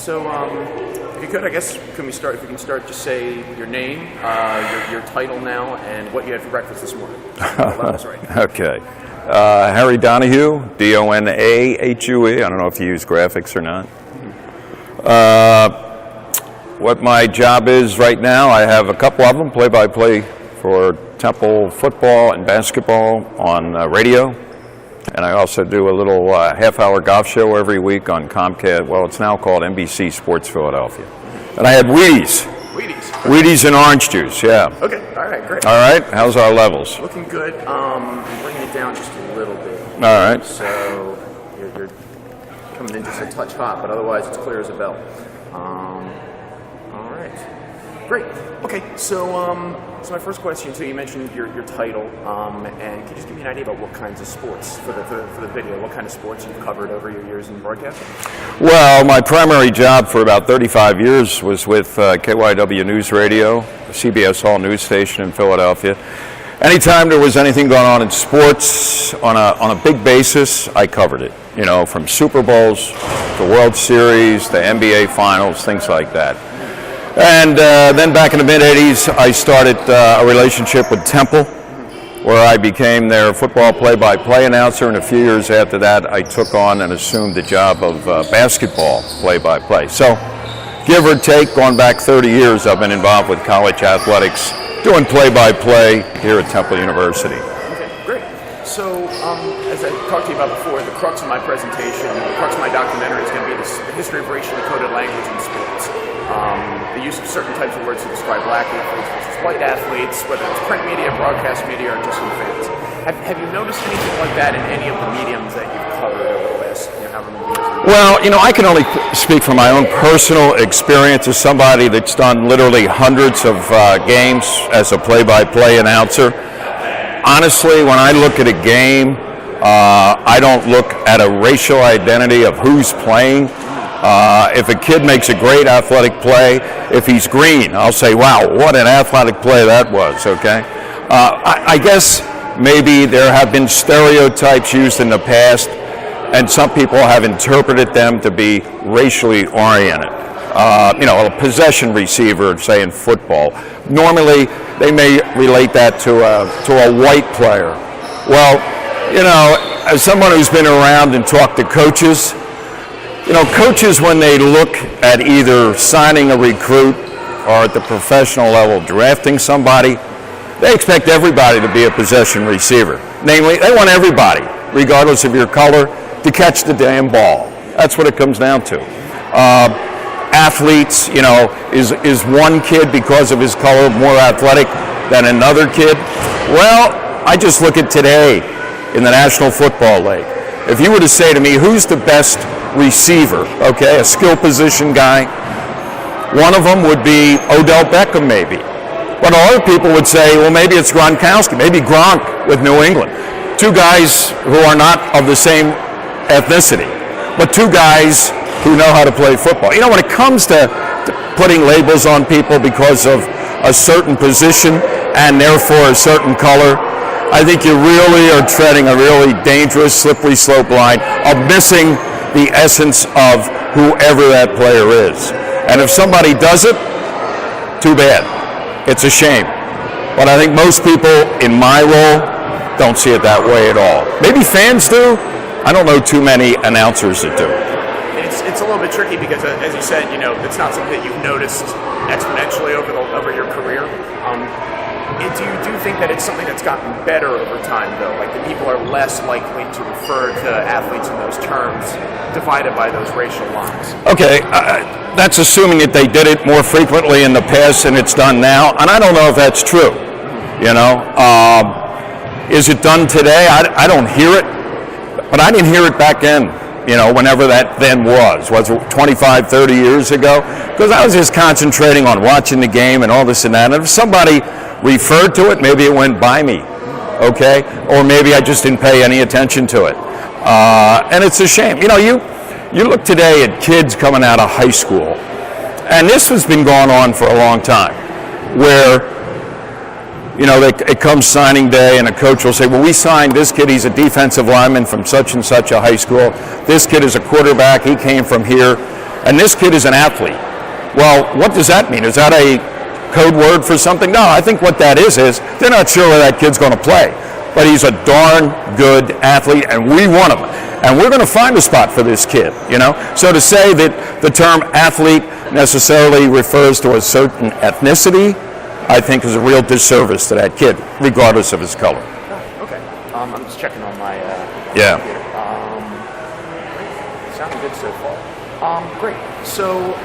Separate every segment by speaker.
Speaker 1: So, if you could, I guess, if we can start, just say your name, your title now, and what you had for breakfast this morning. That's right.
Speaker 2: Okay. Harry Donahue, Donahue. I don't know if you use graphics or not. What my job is right now, I have a couple of them, play-by-play for Temple football and basketball on radio. And I also do a little half-hour golf show every week on Comcast. Well, it's now called NBC Sports Philadelphia. And I had Wheaties. Wheaties and orange juice, yeah.
Speaker 1: Okay, all right, great.
Speaker 2: All right, how's our levels?
Speaker 1: Looking good. I'm bringing it down just a little bit.
Speaker 2: All right.
Speaker 1: So you're coming in just a touch hot, but otherwise it's clear as a bell. All right, great. Okay, so my first question, so you mentioned your title, and could you just give me an idea about what kinds of sports for the video, what kind of sports you've covered over your years in broadcasting?
Speaker 2: Well, my primary job for about 35 years was with KYW News Radio, a CBS All news station in Philadelphia. Anytime there was anything going on in sports on a big basis, I covered it. You know, from Super Bowls to World Series to NBA Finals, things like that. And then back in the mid-'80s, I started a relationship with Temple, where I became their football play-by-play announcer, and a few years after that, I took on and assumed the job of basketball play-by-play. So, give or take, going back 30 years, I've been involved with college athletics, doing play-by-play here at Temple University.
Speaker 1: Okay, great. So, as I talked to you about before, the crux of my presentation, the crux of my documentary is going to be the history of racially coded language in sports. The use of certain types of words to describe black athletes versus white athletes, whether it's print media, broadcast media, or just in fans. Have you noticed anything like that in any of the mediums that you've covered over the last however many years?
Speaker 2: Well, you know, I can only speak from my own personal experience as somebody that's done literally hundreds of games as a play-by-play announcer. Honestly, when I look at a game, I don't look at a racial identity of who's playing. If a kid makes a great athletic play, if he's green, I'll say, wow, what an athletic play that was, okay? I guess maybe there have been stereotypes used in the past, and some people have interpreted them to be racially oriented. You know, a possession receiver, say in football. Normally, they may relate that to a white player. Well, you know, as someone who's been around and talked to coaches, you know, coaches, when they look at either signing a recruit or at the professional level drafting somebody, they expect everybody to be a possession receiver. Namely, they want everybody, regardless of your color, to catch the damn ball. That's what it comes down to. Athletes, you know, is one kid because of his color more athletic than another kid? Well, I just look at today in the National Football League. If you were to say to me, who's the best receiver, okay, a skill position guy, one of them would be Odell Beckham maybe. But other people would say, well, maybe it's Gronkowski, maybe Gronk with New England. Two guys who are not of the same ethnicity, but two guys who know how to play football. You know, when it comes to putting labels on people because of a certain position and therefore a certain color, I think you really are treading a really dangerous, slippery slope line of missing the essence of whoever that player is. And if somebody does it, too bad. It's a shame. But I think most people in my role don't see it that way at all. Maybe fans do. I don't know too many announcers that do.
Speaker 1: It's a little bit tricky because, as you said, you know, it's not something that you've noticed exponentially over your career. Do you think that it's something that's gotten better over time, though? Like, that people are less likely to refer to athletes in those terms, divided by those racial lines? Okay,
Speaker 2: that's assuming that they did it more frequently in the past than it's done now, and I don't know if that's true. You know, is it done today? I don't hear it, but I didn't hear it back then. You know, whenever that then was it 25, 30 years ago? Because I was just concentrating on watching the game and all this and that. And if somebody referred to it, maybe it went by me, okay? Or maybe I just didn't pay any attention to it. And it's a shame. You know, you look today at kids coming out of high school, and this has been going on for a long time, where, you know, it comes signing day and a coach will say, well, we signed this kid, he's a defensive lineman from such and such a high school. This kid is a quarterback, he came from here. And this kid is an athlete. Well, what does that mean? Is that a code word for something? No, I think what that is they're not sure where that kid's going to play. But he's a darn good athlete, and we want him. And we're going to find a spot for this kid, So to say that the term athlete necessarily refers to a certain ethnicity, I think is a real disservice to that kid, regardless of his color.
Speaker 1: Okay. I'm just checking on my
Speaker 2: Yeah.
Speaker 1: computer. Great. Sounding good so far. Great. So,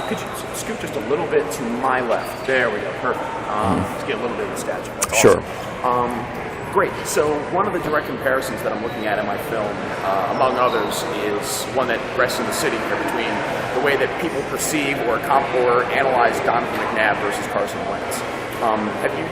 Speaker 1: could you scoot just a little bit to my left? There we go. Perfect. Let's get a little bit of the statue. That's
Speaker 2: Sure.
Speaker 1: Awesome. Great. So one of the direct comparisons that I'm looking at in my film, among others, is one that rests in the city here between the way that people perceive or analyze Donovan McNabb versus Carson Wentz. Have you,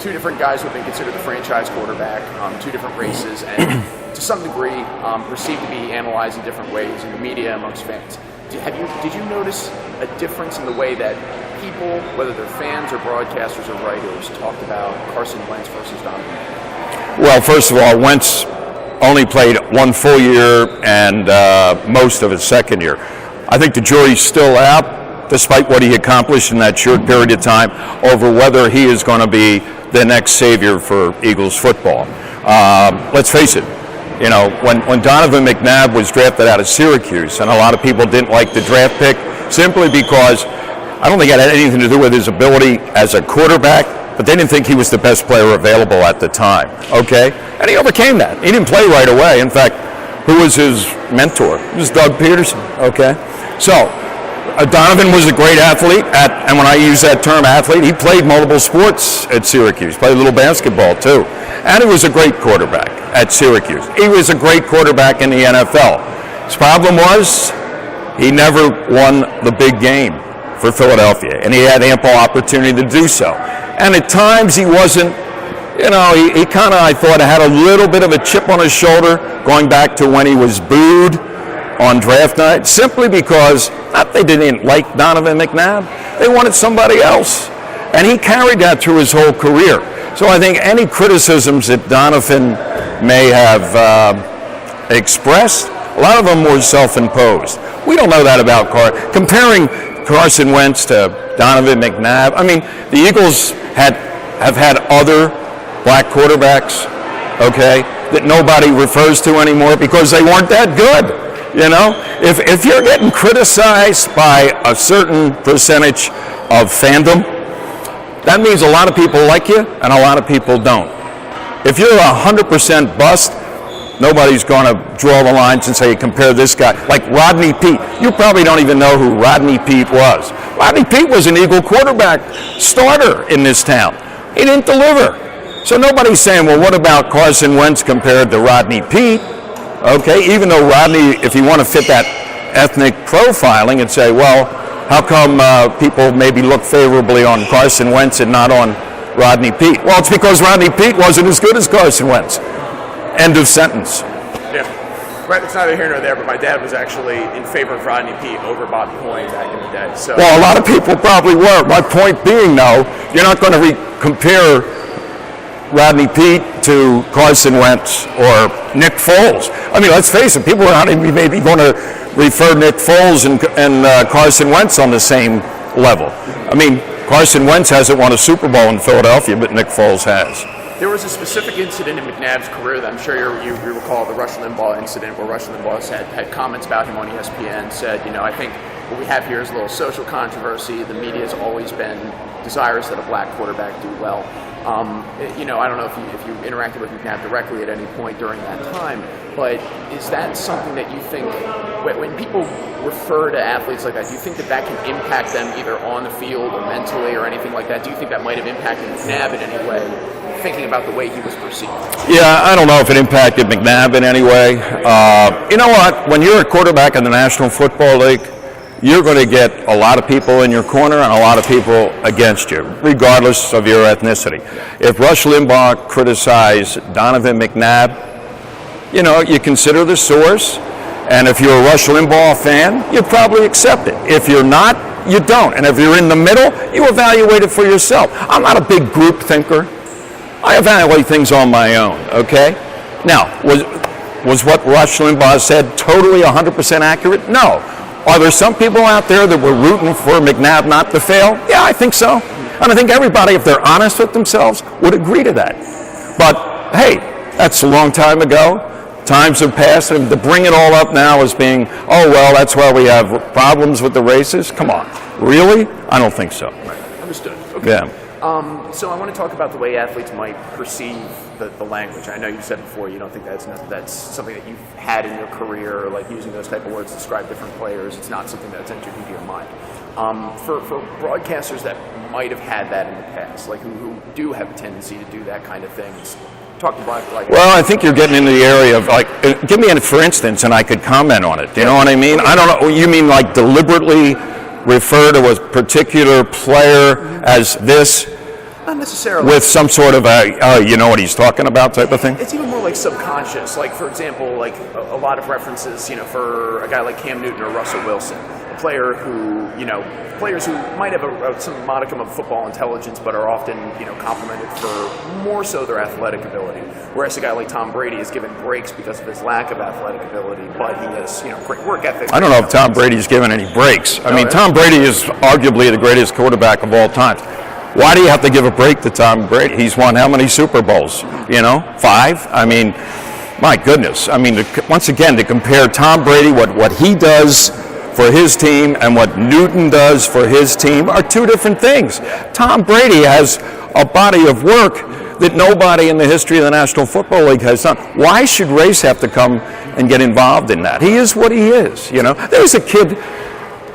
Speaker 1: two different guys who have been considered the franchise quarterback, two different races, and to some degree perceived to be analyzed in different ways in the media amongst fans. Did you notice a difference in the way that people, whether they're fans or broadcasters or writers, talked about Carson Wentz versus Donovan?
Speaker 2: Well, first of all, Wentz only played one full year and most of his second year. I think the jury's still out, despite what he accomplished in that short period of time, over whether he is going to be the next savior for Eagles football. Let's face it. When Donovan McNabb was drafted out of Syracuse, and a lot of people didn't like the draft pick simply because I don't think it had anything to do with his ability as a quarterback, but they didn't think he was the best player available at the time, okay? And he overcame that. He didn't play right away. In fact, who was his mentor? It was Doug Peterson, okay? So, Donovan was a great athlete, and when I use that term athlete, he played multiple sports at Syracuse, played a little basketball too. And he was a great quarterback at Syracuse. He was a great quarterback in the NFL. His problem was he never won the big game for Philadelphia, and he had ample opportunity to do so. And at times he wasn't, he kind of, I thought, had a little bit of a chip on his shoulder going back to when he was booed on draft night, simply because, not they didn't like Donovan McNabb, they wanted somebody else. And he carried that through his whole career. So I think any criticisms that Donovan may have expressed, a lot of them were self-imposed. We don't know that about comparing Carson Wentz to Donovan McNabb. I mean, the Eagles have had other black quarterbacks, okay, that nobody refers to anymore because they weren't that good. If you're getting criticized by a certain percentage of fandom, that means a lot of people like you and a lot of people don't. If you're 100% bust, nobody's going to draw the lines and say, compare this guy. Like Rodney Peete. You probably don't even know who Rodney Peete was. Rodney Peete was an Eagle quarterback starter in this town. He didn't deliver. So nobody's saying, well, what about Carson Wentz compared to Rodney Peete? Okay, even though Rodney, if you want to fit that ethnic profiling and say, well, how come people maybe look favorably on Carson Wentz and not on Rodney Peete? Well, it's because Rodney Peete wasn't as good as Carson Wentz. End of sentence.
Speaker 1: Yeah. Right, it's neither here nor there, but my dad was actually in favor of Rodney Peete over Bobby Coyne back in the day. So.
Speaker 2: Well, a lot of people probably were. My point being, though, you're not going to compare Rodney Peete to Carson Wentz or Nick Foles. I mean, let's face it, people are not even maybe going to refer Nick Foles and Carson Wentz on the same level. I mean, Carson Wentz hasn't won a Super Bowl in Philadelphia, but Nick Foles has.
Speaker 1: There was a specific incident in McNabb's career that I'm sure you recall, the Rush Limbaugh incident, where Rush Limbaugh had comments about him on ESPN, said, I think what we have here is a little social controversy. The media has always been desirous that a black quarterback do well. I don't know if you interacted with McNabb directly at any point during that time, but is that something that you think, when people refer to athletes like that, do you think that can impact them either on the field or mentally or anything like that? Do you think that might have impacted McNabb in any way, thinking about the way he was perceived?
Speaker 2: Yeah, I don't know if it impacted McNabb in any way. You know what? When you're a quarterback in the National Football League, you're going to get a lot of people in your corner and a lot of people against you, regardless of your ethnicity. If Rush Limbaugh criticized Donovan McNabb, you consider the source, and if you're a Rush Limbaugh fan, you probably accept it. If you're not, you don't. And if you're in the middle, you evaluate it for yourself. I'm not a big group thinker. I evaluate things on my own, okay? Now, Was what Rush Limbaugh said totally 100% accurate? No. Are there some people out there that were rooting for McNabb not to fail? Yeah, I think so. And I think everybody, if they're honest with themselves, would agree to that. But hey, that's a long time ago. Times have passed, and to bring it all up now as being, oh, well, that's why we have problems with the races? Come on. Really? I don't think so.
Speaker 1: Right. Understood. Okay.
Speaker 2: Yeah.
Speaker 1: So I want to talk about the way athletes might perceive the language. I know you said before you don't think that's something that you've had in your career, like using those type of words to describe different players. It's not something that's entered into your mind. For broadcasters that might have had that in the past, like who do have a tendency to do that kind of things, talk about like.
Speaker 2: Well, I think you're getting into the area of like, give me for instance, and I could comment on it. Do you know what I mean? I don't know. You mean like deliberately refer to a particular player as this?
Speaker 1: Not necessarily.
Speaker 2: With some sort of you know what he's talking about type of thing?
Speaker 1: It's even more like subconscious. Like, for example, like a lot of references, for a guy like Cam Newton or Russell Wilson, a player who, players who might have some modicum of football intelligence but are often, complimented for more so their athletic ability. Whereas a guy like Tom Brady is given breaks because of his lack of athletic ability, but he has, great work ethic.
Speaker 2: I don't know if Tom Brady's given any breaks. I mean, Tom Brady is arguably the greatest quarterback of all time. Why do you have to give a break to Tom Brady? He's won how many Super Bowls? 5? I mean, my goodness. I mean, once again, to compare Tom Brady, what he does for his team and what Newton does for his team are two different things. Tom Brady has a body of work that nobody in the history of the National Football League has done. Why should race have to come and get involved in that? He is what he is, There's a kid,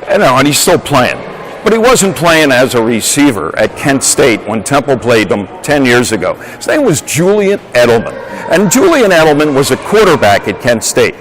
Speaker 2: and he's still playing. But he wasn't playing as a receiver at Kent State when Temple played them 10 years ago. His name was Julian Edelman. And Julian Edelman was a quarterback at Kent State.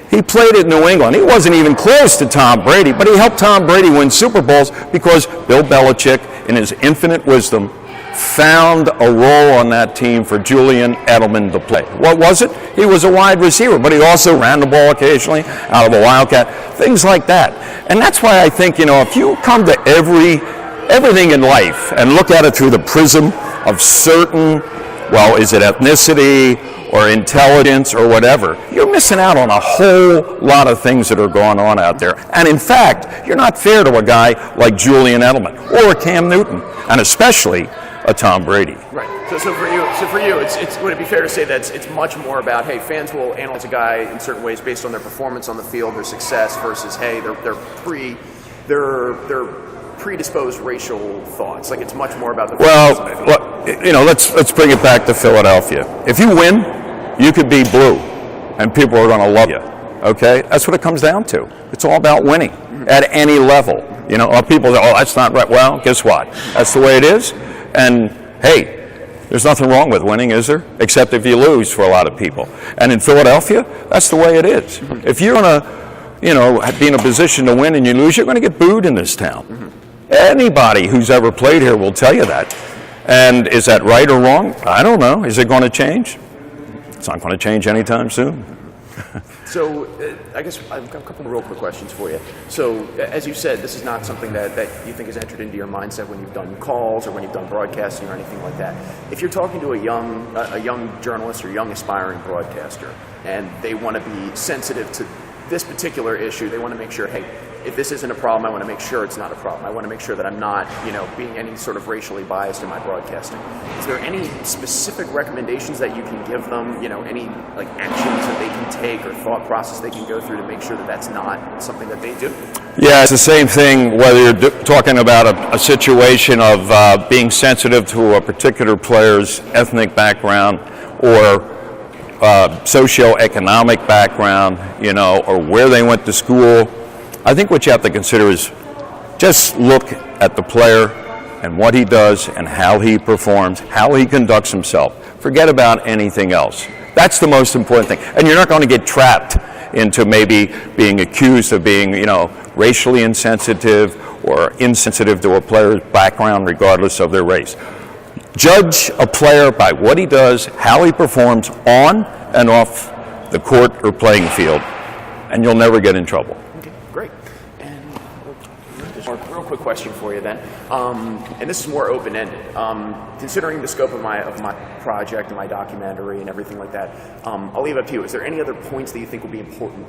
Speaker 2: He played at New England. He wasn't even close to Tom Brady, but he helped Tom Brady win Super Bowls because Bill Belichick, in his infinite wisdom, found a role on that team for Julian Edelman to play. What was it? He was a wide receiver, but he also ran the ball occasionally out of a wildcat, things like that. And that's why I think, if you come to everything in life and look at it through the prism of certain, is it ethnicity or intelligence or whatever, you're missing out on a whole lot of things that are going on out there. And in fact, you're not fair to a guy like Julian Edelman or a Cam Newton, and especially a Tom Brady.
Speaker 1: Right. So for you, it's would it be fair to say that it's much more about, hey, fans will analyze a guy in certain ways based on their performance on the field, their success, versus, hey, they're predisposed racial thoughts. Like, it's much more about the.
Speaker 2: Let's bring it back to Philadelphia. If you win, you could be blue, and people are going to love you. Okay, that's what it comes down to. It's all about winning at any level. People say, oh, that's not right. Well, guess what? That's the way it is. And hey, there's nothing wrong with winning, is there? Except if you lose for a lot of people. And in Philadelphia, that's the way it is. If you're going to, be in a position to win and you lose, you're going to get booed in this town. Anybody who's ever played here will tell you that. And is that right or wrong? I don't know. Is it going to change? It's not going to change anytime soon.
Speaker 1: So I guess I've got a couple of real quick questions for you. So as you said, this is not something that you think has entered into your mindset when you've done calls or when you've done broadcasting or anything like that. If you're talking to a young journalist or young aspiring broadcaster and they want to be sensitive to this particular issue, they want to make sure, hey, if this isn't a problem, I want to make sure it's not a problem. I want to make sure that I'm not, being any sort of racially biased in my broadcasting. Is there any specific recommendations that you can give them? Any like actions that they can take or thought process they can go through to make sure that that's not something that they do?
Speaker 2: Yeah, it's the same thing whether you're talking about a situation of being sensitive to a particular player's ethnic background or socioeconomic background, or where they went to school. I think what you have to consider is just look at the player and what he does and how he performs, how he conducts himself. Forget about anything else. That's the most important thing. And you're not going to get trapped into maybe being accused of being, racially insensitive or insensitive to a player's background regardless of their race. Judge a player by what he does, how he performs on and off the court or playing field, and you'll never get in trouble.
Speaker 1: Okay, great. And real quick question for you then, and this is more open-ended. Considering the scope of my project and my documentary and everything like that, I'll leave it up to you. Is there any other points that you think would be important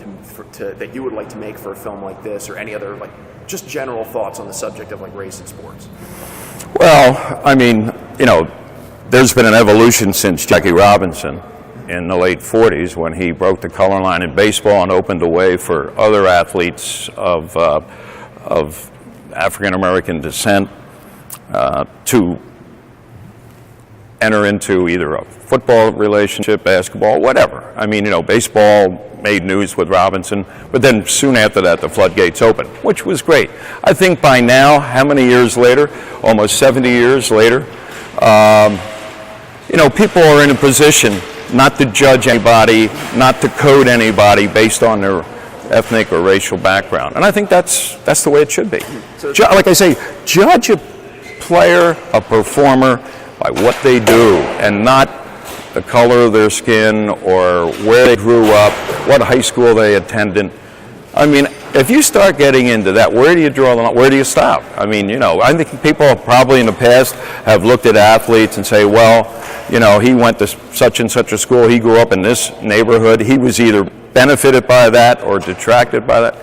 Speaker 1: that you would like to make for a film like this, or any other like just general thoughts on the subject of like race in sports?
Speaker 2: Well, I mean, there's been an evolution since Jackie Robinson in the late 40s when he broke the color line in baseball and opened the way for other athletes of African American descent to enter into either a football relationship, basketball, whatever. I mean, baseball made news with Robinson, but then soon after that the floodgates opened, which was great. I think by now, how many years later, almost 70 years later, people are in a position not to judge anybody, not to code anybody based on their ethnic or racial background. And I think that's the way it should be. So, like I say, judge a player, a performer, by what they do, and not the color of their skin or where they grew up, what high school they attended. I mean, if you start getting into that, where do you draw the line? Where do you stop? I mean, I think people probably in the past have looked at athletes and say, well, he went to such and such a school, he grew up in this neighborhood, he was either benefited by that or detracted by that.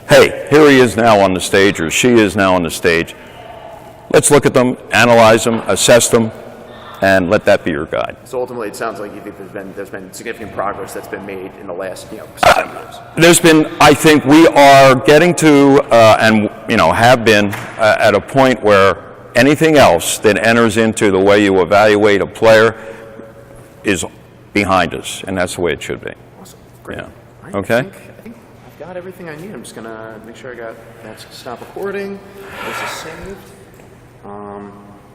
Speaker 2: Hey, here he is now on the stage, or she is now on the stage. Let's look at them, analyze them, assess them, and let that be your guide.
Speaker 1: So ultimately, it sounds like you think there's been significant progress that's been made in the last 7 years.
Speaker 2: There's been, I think, we are getting to, and have been at a point where anything else that enters into the way you evaluate a player is behind us, and that's the way it should be.
Speaker 1: Awesome, great.
Speaker 2: Yeah.
Speaker 1: Right,
Speaker 2: Okay.
Speaker 1: I think I've got everything I need. I'm just gonna make sure I got that. Stop recording. This is saved.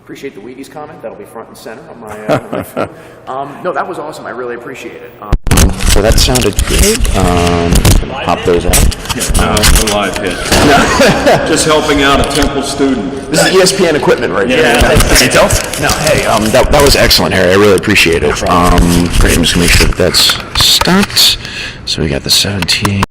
Speaker 1: Appreciate the Wheaties comment. That'll be front and center on my phone. No, that was awesome. I really appreciate it.
Speaker 3: So that sounded good. Pop those out.
Speaker 2: No live hit. Just helping out a Temple student.
Speaker 3: This is ESPN equipment right here. No, hey, that was excellent, Harry. I really appreciate it. Great. I'm just gonna make sure that's stopped. So we got the 17.